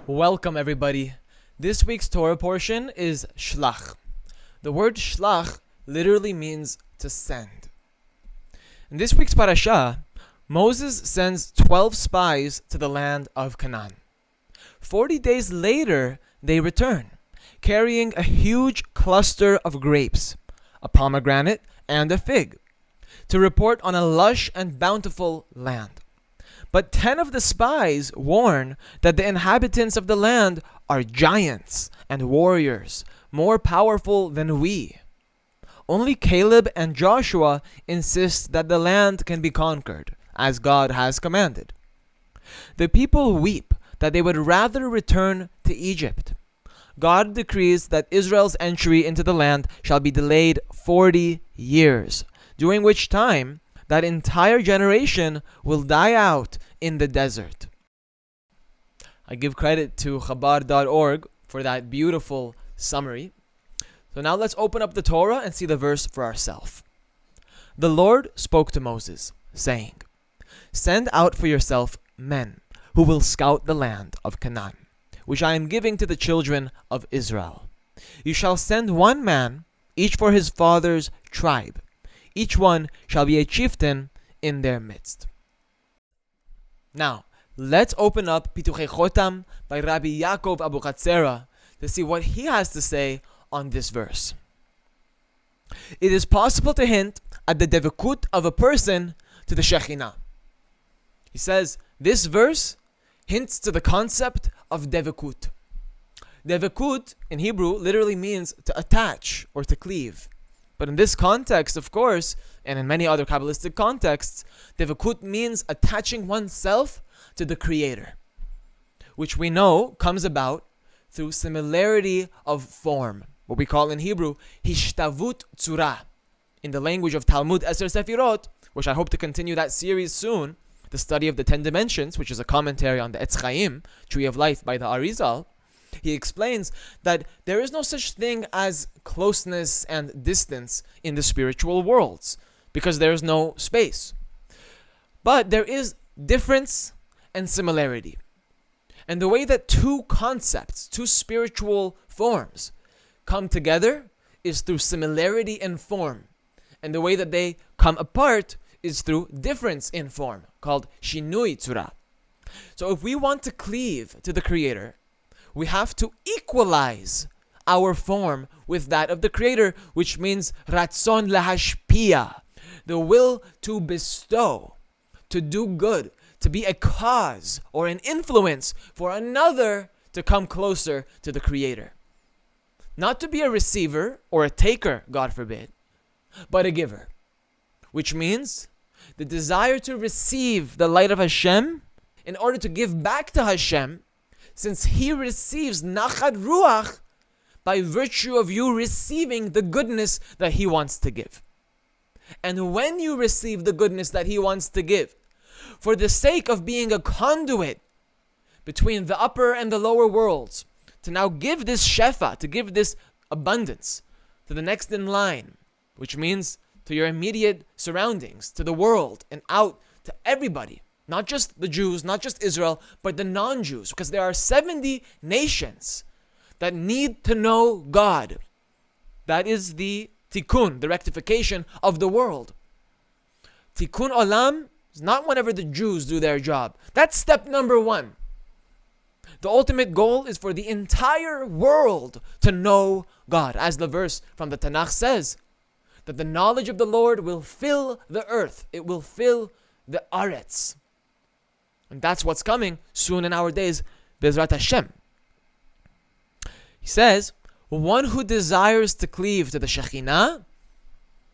Welcome everybody. This week's Torah portion is Shlach. The word Shlach literally means to send. In this week's Parasha, Moses sends 12 spies to the land of Canaan. 40 days later, they return, carrying a huge cluster of grapes, a pomegranate, and a fig, to report on a lush and bountiful land. But 10 of the spies warn that the inhabitants of the land are giants and warriors, more powerful than we. Only Caleb and Joshua insist that the land can be conquered, as God has commanded. The people weep that they would rather return to Egypt. God decrees that Israel's entry into the land shall be delayed 40 years, during which time that entire generation will die out in the desert. I give credit to Chabad.org for that beautiful summary. So now let's open up the Torah and see the verse for ourselves. The Lord spoke to Moses, saying, "Send out for yourself men who will scout the land of Canaan, which I am giving to the children of Israel. You shall send one man, each for his father's tribe. Each one shall be a chieftain in their midst." Now, let's open up Pituchei Chotam by Rabbi Yaakov Abuchatzera to see what he has to say on this verse. It is possible to hint at the Devekut of a person to the Shekhinah. He says, this verse hints to the concept of Devekut. Devekut in Hebrew literally means to attach or to cleave. But in this context, of course, and in many other Kabbalistic contexts, Devekut means attaching oneself to the Creator, which we know comes about through similarity of form, what we call in Hebrew, hishtavut tzura. In the language of Talmud Eser Sefirot, which I hope to continue that series soon, the study of the 10 dimensions, which is a commentary on the Etz Chaim, Tree of Life by the Arizal, he explains that there is no such thing as closeness and distance in the spiritual worlds, because there is no space. But there is difference and similarity. And the way that two concepts, two spiritual forms, come together is through similarity in form. And the way that they come apart is through difference in form, called shinui tzura. So if we want to cleave to the Creator, we have to equalize our form with that of the Creator, which means ratzon lahashpia, the will to bestow, to do good, to be a cause or an influence for another to come closer to the Creator. Not to be a receiver or a taker, God forbid, but a giver, which means the desire to receive the light of Hashem in order to give back to Hashem, since He receives nachad ruach by virtue of you receiving the goodness that He wants to give. And when you receive the goodness that He wants to give, for the sake of being a conduit between the upper and the lower worlds, to now give this shefa, to give this abundance to the next in line, which means to your immediate surroundings, to the world, and out to everybody. Not just the Jews, not just Israel, but the non-Jews, because there are 70 nations that need to know God. That is the tikkun, the rectification of the world. Tikkun olam is not whenever the Jews do their job. That's step number 1. The ultimate goal is for the entire world to know God, as the verse from the Tanakh says, that the knowledge of the Lord will fill the earth. It will fill the aretz. And that's what's coming soon in our days, Bezrat Hashem. He says, one who desires to cleave to the Shekhinah,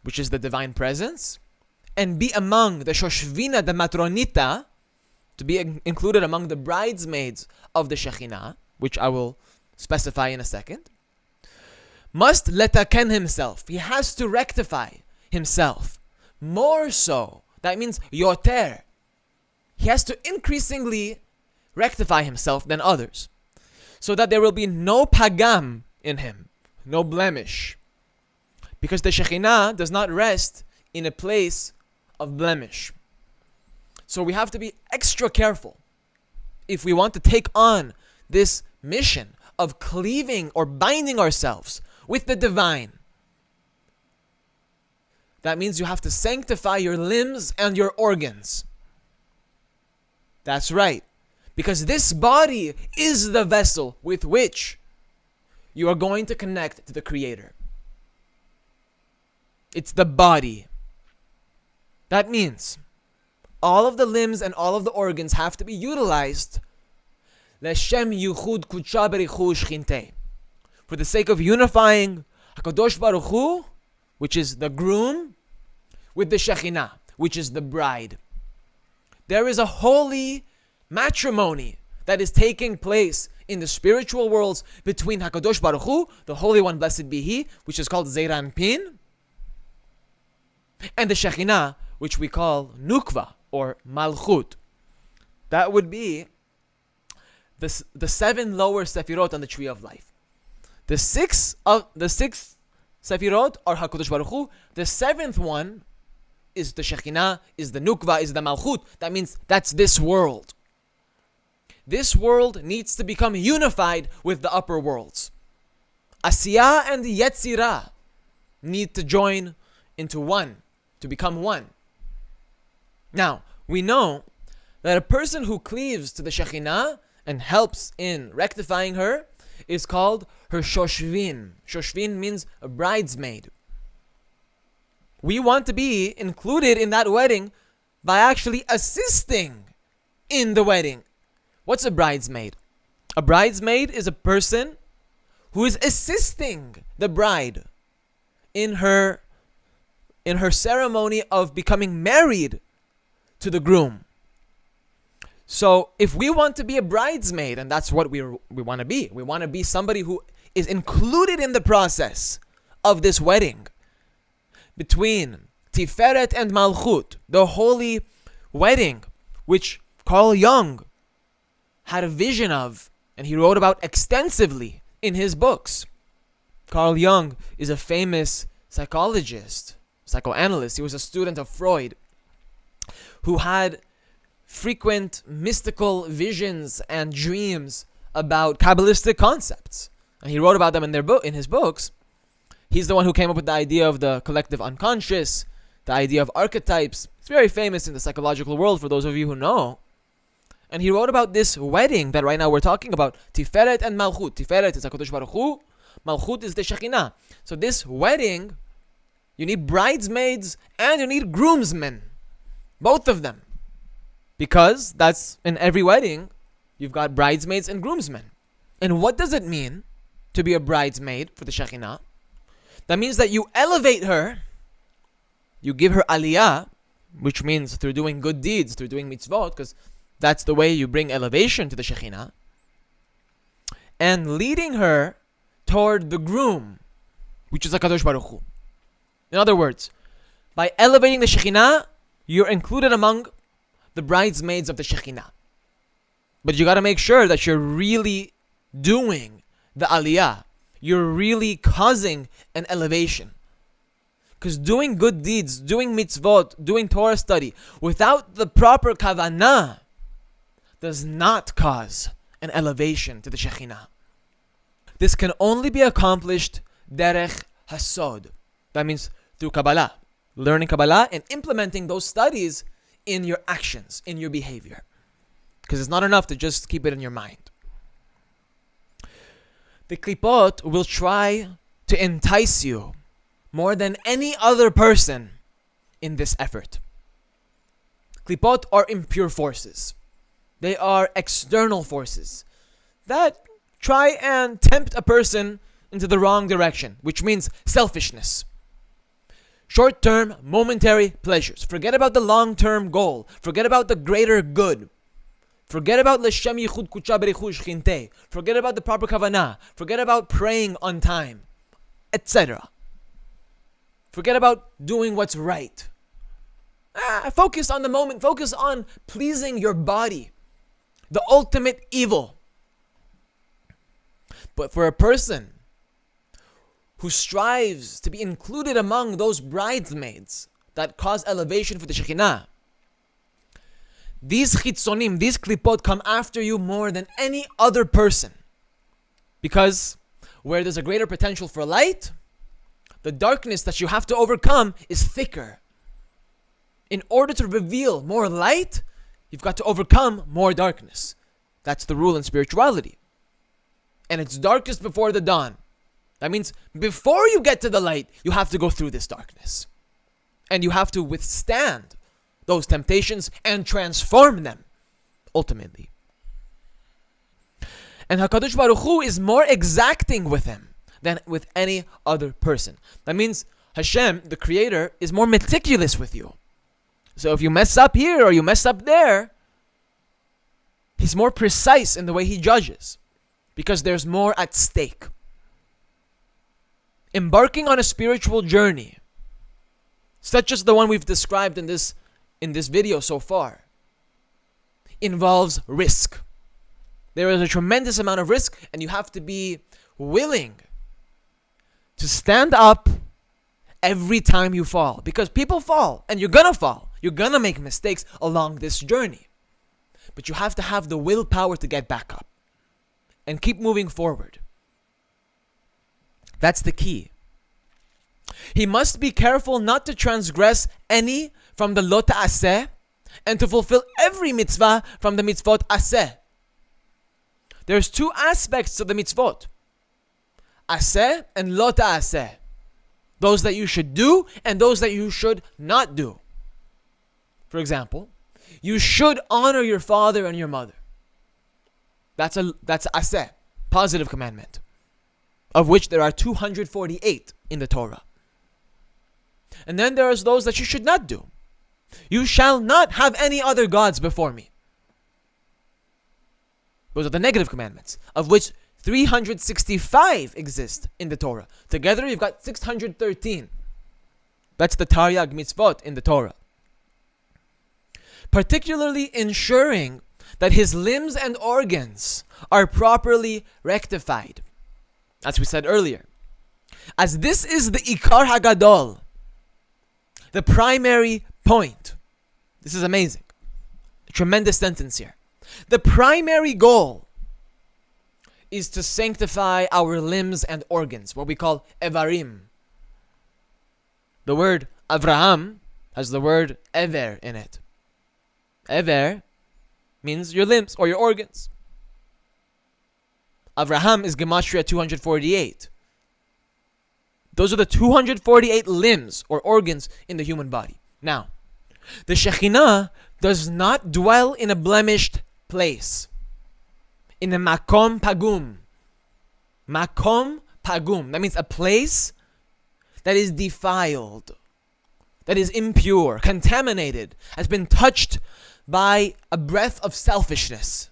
which is the divine presence, and be among the Shoshvina, the Matronita, to be included among the bridesmaids of the Shekhinah, which I will specify in a second, must letaken himself. He has to rectify himself. More so, that means yoter. He has to increasingly rectify himself than others, so that there will be no pagam in him, no blemish. Because the Shekhinah does not rest in a place of blemish. So we have to be extra careful if we want to take on this mission of cleaving or binding ourselves with the divine, that means you have to sanctify your limbs and your organs. That's right. Because this body is the vessel with which you are going to connect to the Creator. It's the body. That means all of the limbs and all of the organs have to be utilized Leshem Yuchud Kudsha Berichu Shchinte, for the sake of unifying HaKadosh Baruch Hu, which is the groom, with the Shekhinah, which is the bride. There is a holy matrimony that is taking place in the spiritual worlds between HaKadosh Baruch Hu, the Holy One, blessed be He, which is called Zeir Anpin, and the Shekhinah, which we call Nukva or Malchut. That would be the 7 lower Sefirot on the tree of life. The six Sefirot are HaKadosh Baruch Hu. The 7th one is the Shekhinah, is the Nukva, is the Malchut. That means that's this world. This world needs to become unified with the upper worlds. Asiyah and Yetzirah need to join into one, to become one. Now, we know that a person who cleaves to the Shekhinah and helps in rectifying her is called her Shoshvin. Shoshvin means a bridesmaid. We want to be included in that wedding by actually assisting in the wedding. What's a bridesmaid? A bridesmaid is a person who is assisting the bride in her ceremony of becoming married to the groom. So if we want to be a bridesmaid, and that's what we want to be, we want to be somebody who is included in the process of this wedding between Tiferet and Malchut, the holy wedding, which Carl Jung had a vision of, and he wrote about extensively in his books. Carl Jung is a famous psychologist, psychoanalyst. He was a student of Freud, who had frequent mystical visions and dreams about Kabbalistic concepts. And he wrote about them in his books. He's the one who came up with the idea of the collective unconscious, the idea of archetypes. It's very famous in the psychological world for those of you who know. And he wrote about this wedding that right now we're talking about, Tiferet and Malchut. Tiferet is HaKadosh Baruch Hu, Malchut is the Shekhinah. So this wedding, you need bridesmaids and you need groomsmen. Both of them. Because that's in every wedding, you've got bridesmaids and groomsmen. And what does it mean to be a bridesmaid for the Shekhinah? That means that you elevate her, you give her aliyah, which means through doing good deeds, through doing mitzvot, because that's the way you bring elevation to the Shekhinah, and leading her toward the groom, which is HaKadosh Baruch Hu. In other words, by elevating the Shekhinah, you're included among the bridesmaids of the Shekhinah. But you got to make sure that you're really doing the aliyah. You're really causing an elevation. Because doing good deeds, doing mitzvot, doing Torah study, without the proper kavanah, does not cause an elevation to the Shekhinah. This can only be accomplished derech hasod. That means through Kabbalah. Learning Kabbalah and implementing those studies in your actions, in your behavior. Because it's not enough to just keep it in your mind. The klipot will try to entice you more than any other person in this effort. Klipot are impure forces. They are external forces that try and tempt a person into the wrong direction, which means selfishness. Short-term, momentary pleasures. Forget about the long-term goal. Forget about the greater good. Forget about L'Shem Yichud Kudsha Berichu Shchinte. Forget about the proper kavanah. Forget about praying on time, etc. Forget about doing what's right. Focus on the moment. Focus on pleasing your body. The ultimate evil. But for a person who strives to be included among those bridesmaids that cause elevation for the Shekhinah, these chitzonim, these klipot come after you more than any other person. Because where there's a greater potential for light, the darkness that you have to overcome is thicker. In order to reveal more light, you've got to overcome more darkness. That's the rule in spirituality. And it's darkest before the dawn. That means before you get to the light, you have to go through this darkness. And you have to withstand those temptations and transform them, ultimately. And HaKadosh Baruch Hu is more exacting with him than with any other person. That means Hashem, the Creator, is more meticulous with you. So if you mess up here or you mess up there, He's more precise in the way He judges, because there's more at stake. Embarking on a spiritual journey, such as the one we've described in this video so far, involves risk. There is a tremendous amount of risk, and you have to be willing to stand up every time you fall. Because people fall, and you're gonna fall. You're gonna make mistakes along this journey. But you have to have the willpower to get back up and keep moving forward. That's the key. He must be careful not to transgress any from the lo ta'aseh and to fulfill every mitzvah from the mitzvot aseh. There's two aspects to the mitzvot: aseh and lo ta'aseh. Those that you should do and those that you should not do. For example, you should honor your father and your mother. That's aseh, positive commandment, of which there are 248 in the Torah. And then there's those that you should not do. You shall not have any other gods before me. Those are the negative commandments, of which 365 exist in the Torah. Together you've got 613. That's the Taryag mitzvot in the Torah. Particularly ensuring that his limbs and organs are properly rectified, as we said earlier. As this is the Ikar Hagadol, the primary point. This is amazing. A tremendous sentence here. The primary goal is to sanctify our limbs and organs, what we call evarim. The word Avraham has the word ever in it. Ever means your limbs or your organs. Avraham is Gematria 248. Those are the 248 limbs or organs in the human body. Now, the Shekhinah does not dwell in a blemished place, in a makom pagum. Makom pagum. That means a place that is defiled, that is impure, contaminated, has been touched by a breath of selfishness.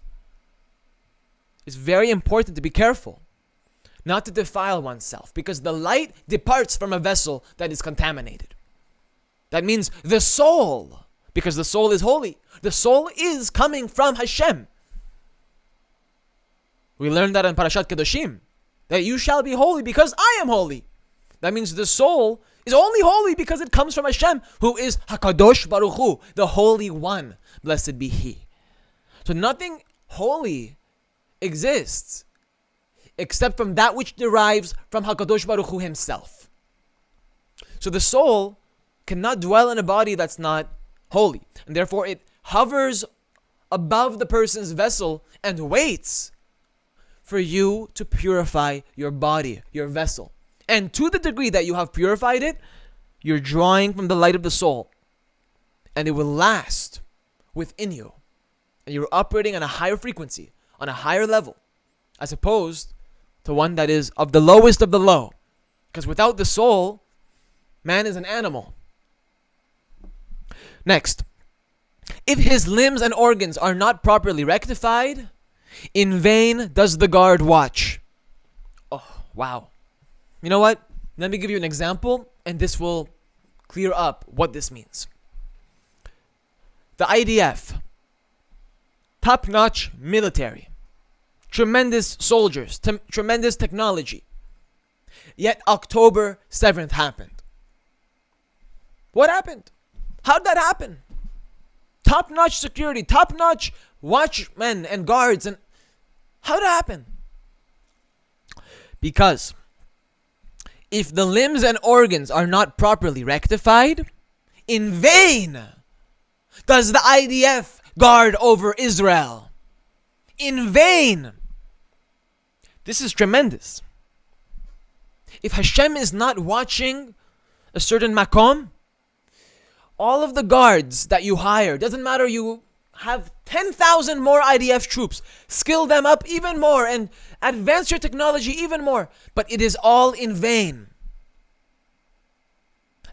It's very important to be careful not to defile oneself, because the light departs from a vessel that is contaminated. That means the soul, because the soul is holy, the soul is coming from Hashem. We learned that in Parashat Kedoshim, that you shall be holy because I am holy. That means the soul is only holy because it comes from Hashem, who is HaKadosh Baruch Hu, the Holy One. Blessed be He. So nothing holy exists except from that which derives from HaKadosh Baruch Hu Himself. So the soul cannot dwell in a body that's not holy, and therefore it hovers above the person's vessel and waits for you to purify your body, your vessel. And to the degree that you have purified it, you're drawing from the light of the soul, and it will last within you. And you're operating on a higher frequency, on a higher level, as opposed to one that is of the lowest of the low. Because without the soul, man is an animal. Next, if his limbs and organs are not properly rectified, in vain does the guard watch. Oh, wow. You know what? Let me give you an example, and this will clear up what this means. The IDF, top-notch military, tremendous soldiers, tremendous technology. Yet October 7th happened. What happened? How did that happen? top-notch security, top-notch watchmen and guards. And how'd it happen? Because if the limbs and organs are not properly rectified, in vain does the IDF guard over Israel. In vain. This is tremendous. If Hashem is not watching a certain makom, all of the guards that you hire, doesn't matter, you have 10,000 more IDF troops, skill them up even more and advance your technology even more, but it is all in vain.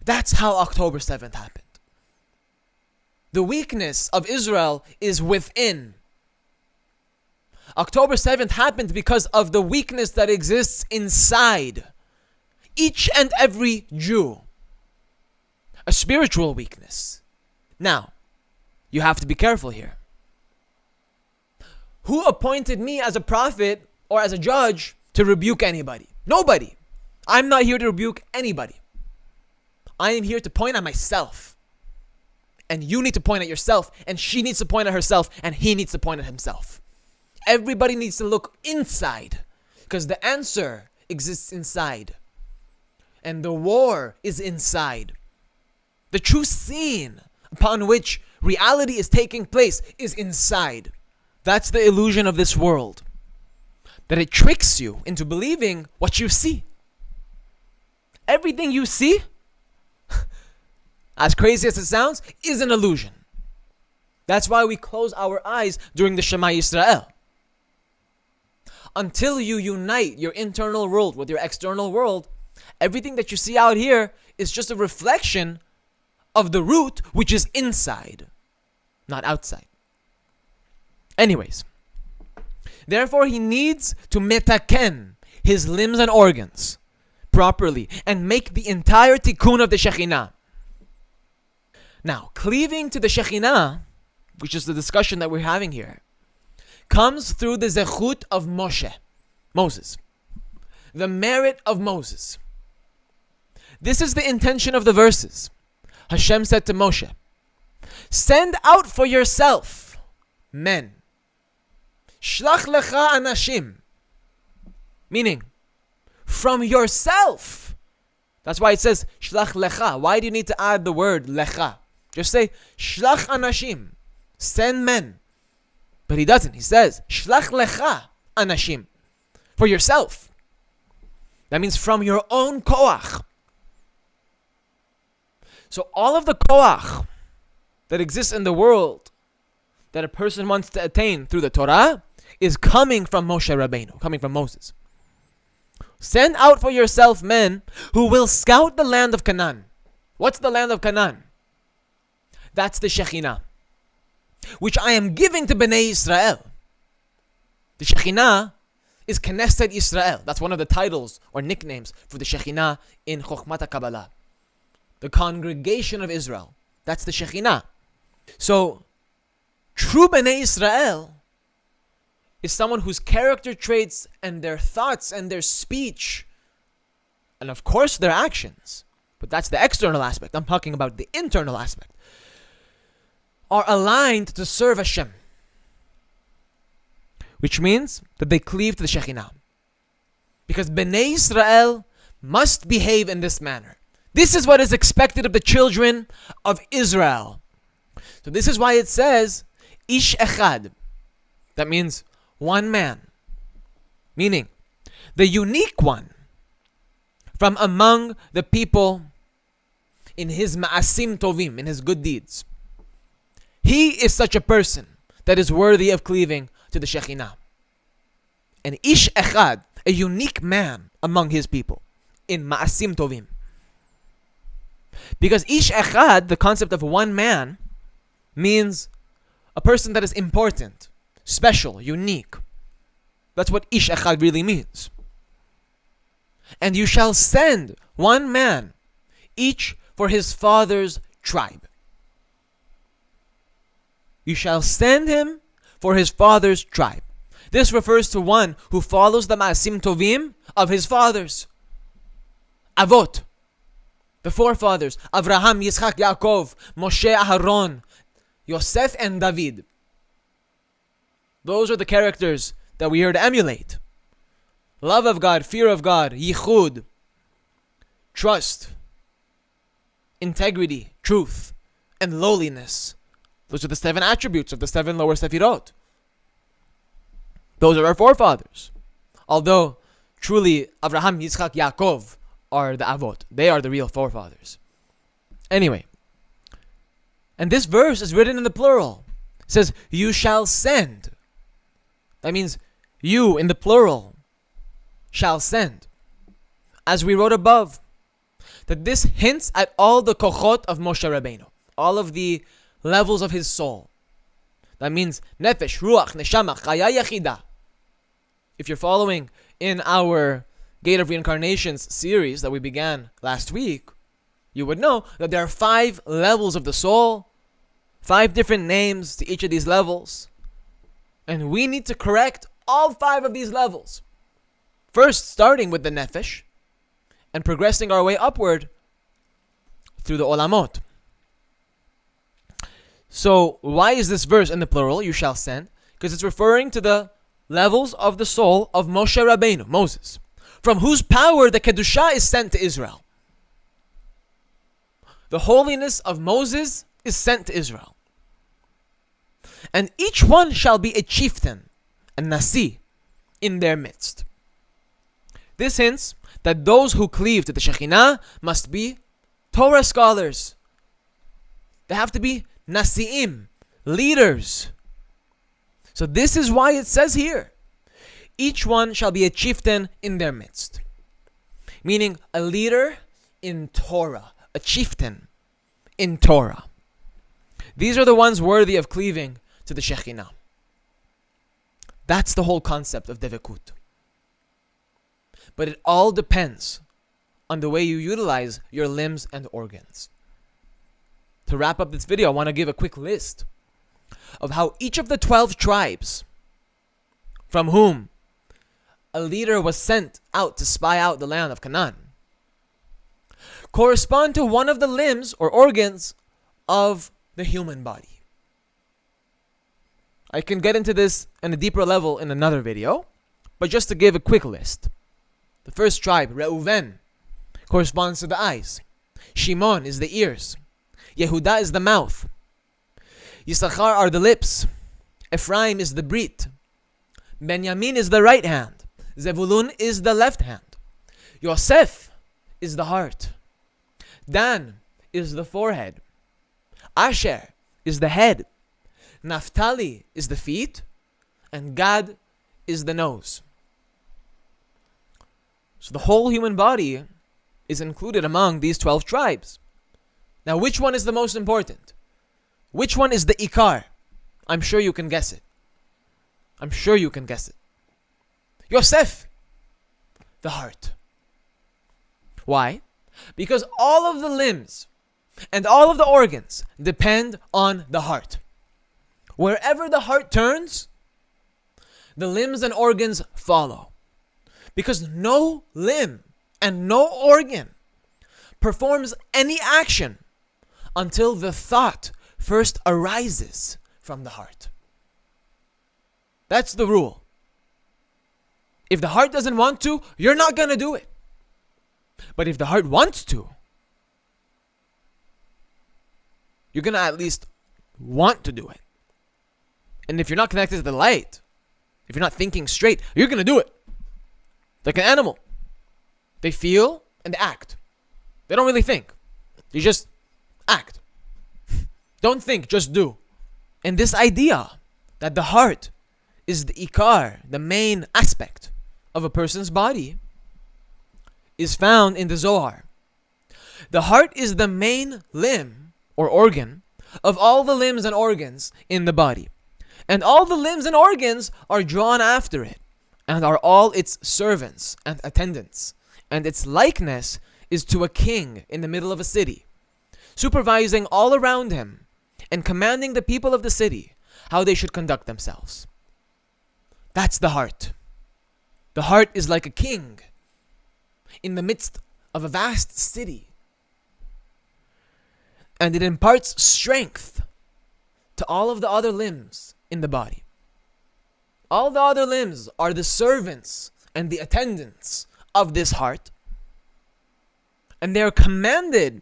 That's how October 7th happened. The weakness of Israel is within. October 7th happened because of the weakness that exists inside each and every Jew. A spiritual weakness. Now, you have to be careful here. Who appointed me as a prophet or as a judge to rebuke anybody? Nobody. I'm not here to rebuke anybody. I am here to point at myself. And you need to point at yourself, and she needs to point at herself, and he needs to point at himself. Everybody needs to look inside, because the answer exists inside. And the war is inside. The true scene upon which reality is taking place is inside. That's the illusion of this world. That it tricks you into believing what you see. Everything you see, as crazy as it sounds, is an illusion. That's why we close our eyes during the Shema Yisrael. Until you unite your internal world with your external world, everything that you see out here is just a reflection of the root, which is inside, not outside. Anyways, therefore he needs to metaken his limbs and organs properly and make the entire tikkun of the Shekhinah. Now, cleaving to the Shekhinah, which is the discussion that we're having here, comes through the Devekut of Moshe, Moses. The merit of Moses. This is the intention of the verses. Hashem said to Moshe, send out for yourself men. Shlach lecha anashim. Meaning, from yourself. That's why it says shlach lecha. Why do you need to add the word lecha? Just say shlach anashim. Send men. But he doesn't. He says shlach lecha anashim. For yourself. That means from your own koach. So all of the koach that exists in the world that a person wants to attain through the Torah is coming from Moshe Rabbeinu, coming from Moses. Send out for yourself men who will scout the land of Canaan. What's the land of Canaan? That's the Shekhinah, which I am giving to Bnei Israel. The Shekhinah is Knesset Israel. That's one of the titles or nicknames for the Shekhinah in Chokhmat Kabbalah. The congregation of Israel. That's the Shekhinah. So, true Bnei Israel is someone whose character traits and their thoughts and their speech, and of course their actions, but that's the external aspect. I'm talking about the internal aspect, are aligned to serve Hashem. Which means that they cleave to the Shekhinah. Because Bnei Israel must behave in this manner. This is what is expected of the children of Israel. So this is why it says, Ish Echad. That means one man. Meaning, the unique one from among the people in his ma'asim tovim, in his good deeds. He is such a person that is worthy of cleaving to the Shekhinah. An Ish Echad, a unique man among his people in ma'asim tovim. Because Ish Echad, the concept of one man, means a person that is important, special, unique. That's what Ish Echad really means. And you shall send one man, each for his father's tribe. You shall send him for his father's tribe. This refers to one who follows the Ma'asim Tovim of his fathers. Avot. The forefathers, Avraham, Yitzchak, Yaakov, Moshe, Aharon, Yosef and David. Those are the characters that we are to emulate. Love of God, fear of God, yichud, trust, integrity, truth, and lowliness. Those are the 7 attributes of the 7 lower sefirot. Those are our forefathers. Although, truly, Abraham, Yitzchak, Yaakov are the abode. They are the real forefathers. Anyway, and this verse is written in the plural. It says, you shall send. That means you, in the plural, shall send. As we wrote above, that this hints at all the kochot of Moshe Rabbeinu, all of the levels of his soul. That means nefesh, ruach, neshama, chaya yachida. If you're following in our Gate of Reincarnations series that we began last week, you would know that there are 5 levels of the soul, 5 different names to each of these levels, and we need to correct all 5 of these levels. First, starting with the nefesh, and progressing our way upward through the olamot. So, why is this verse in the plural, you shall send? Because it's referring to the levels of the soul of Moshe Rabbeinu, Moses, from whose power the Kedusha is sent to Israel. The holiness of Moses is sent to Israel. And each one shall be a chieftain, a nasi, in their midst. This hints that those who cleave to the Shekhinah must be Torah scholars. They have to be nasi'im, leaders. So this is why it says here, each one shall be a chieftain in their midst. Meaning a leader in Torah, a chieftain in Torah. These are the ones worthy of cleaving to the Shekhinah. That's the whole concept of Devekut. But it all depends on the way you utilize your limbs and organs. To wrap up this video, I want to give a quick list of how each of the 12 tribes from whom a leader was sent out to spy out the land of Canaan correspond to one of the limbs or organs of the human body. I can get into this in a deeper level in another video, but just to give a quick list. The first tribe, Reuven, corresponds to the eyes. Shimon is the ears. Yehuda is the mouth. Yisachar are the lips. Ephraim is the brit. Benjamin is the right hand. Zevulun is the left hand. Yosef is the heart. Dan is the forehead. Asher is the head. Naphtali is the feet. And Gad is the nose. So the whole human body is included among these 12 tribes. Now, which one is the most important? Which one is the ikar? I'm sure you can guess it. I'm sure you can guess it. Yosef, the heart. Why? Because all of the limbs and all of the organs depend on the heart. Wherever the heart turns, the limbs and organs follow. Because no limb and no organ performs any action until the thought first arises from the heart. That's the rule. If the heart doesn't want to, you're not going to do it. But if the heart wants to, you're going to at least want to do it. And if you're not connected to the light, if you're not thinking straight, you're going to do it. Like an animal. They feel and act. They don't really think. You just act. Don't think, just do. And this idea that the heart is the ikar, the main aspect of a person's body, is found in the Zohar. The heart is the main limb or organ of all the limbs and organs in the body. And all the limbs and organs are drawn after it and are all its servants and attendants. And its likeness is to a king in the middle of a city, supervising all around him and commanding the people of the city how they should conduct themselves. That's the heart. The heart is like a king in the midst of a vast city. And it imparts strength to to all of the other limbs in the body. All the other limbs are the servants and the attendants of this heart. And they're commanded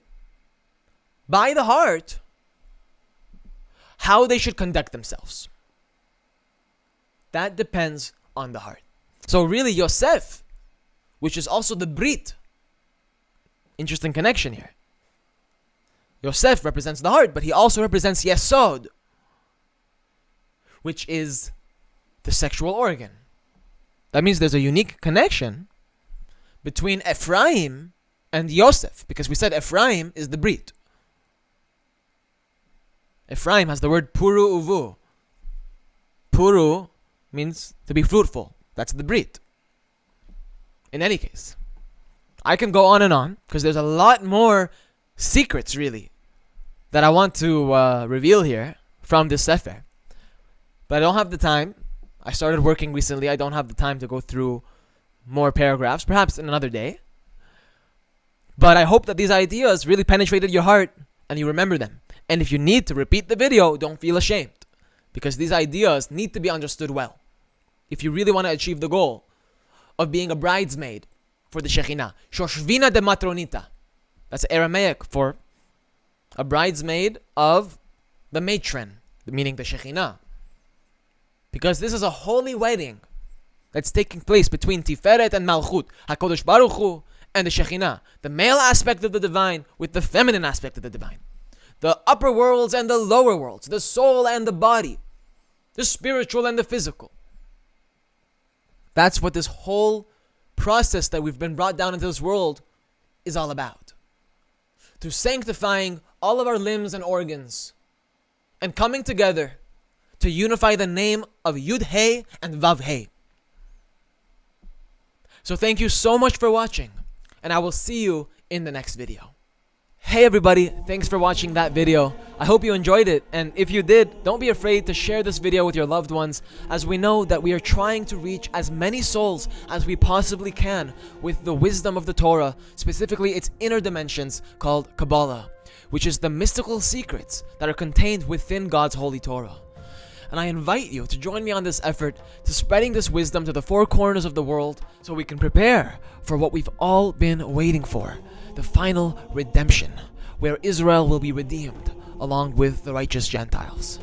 by the heart how they should conduct themselves. That depends on the heart. So really, Yosef, which is also the Brit, interesting connection here. Yosef represents the heart, but he also represents Yesod, which is the sexual organ. That means there's a unique connection between Ephraim and Yosef, because we said Ephraim is the Brit. Ephraim has the word Puru Uvu. Puru means to be fruitful. That's the Brit. In any case, I can go on and on, because there's a lot more secrets, really, that I want to reveal here from this Sefer. But I don't have the time. I started working recently. I don't have the time to go through more paragraphs, perhaps in another day. But I hope that these ideas really penetrated your heart and you remember them. And if you need to repeat the video, don't feel ashamed, because these ideas need to be understood well. If you really want to achieve the goal of being a bridesmaid for the Shekhinah, Shoshvina de Matronita. That's Aramaic for a bridesmaid of the matron, meaning the Shekhinah. Because this is a holy wedding that's taking place between Tiferet and Malchut, HaKadosh Baruch Hu, and the Shekhinah, the male aspect of the divine with the feminine aspect of the divine. The upper worlds and the lower worlds, the soul and the body, the spiritual and the physical. That's what this whole process that we've been brought down into this world is all about. Through sanctifying all of our limbs and organs and coming together to unify the name of Yud Hey and Vav Hey. So thank you so much for watching, and I will see you in the next video. Hey everybody, thanks for watching that video. I hope you enjoyed it, and if you did, don't be afraid to share this video with your loved ones, as we know that we are trying to reach as many souls as we possibly can with the wisdom of the Torah, specifically its inner dimensions called Kabbalah, which is the mystical secrets that are contained within God's holy Torah. And I invite you to join me on this effort to spreading this wisdom to the four corners of the world so we can prepare for what we've all been waiting for, the final redemption, where Israel will be redeemed along with the righteous Gentiles.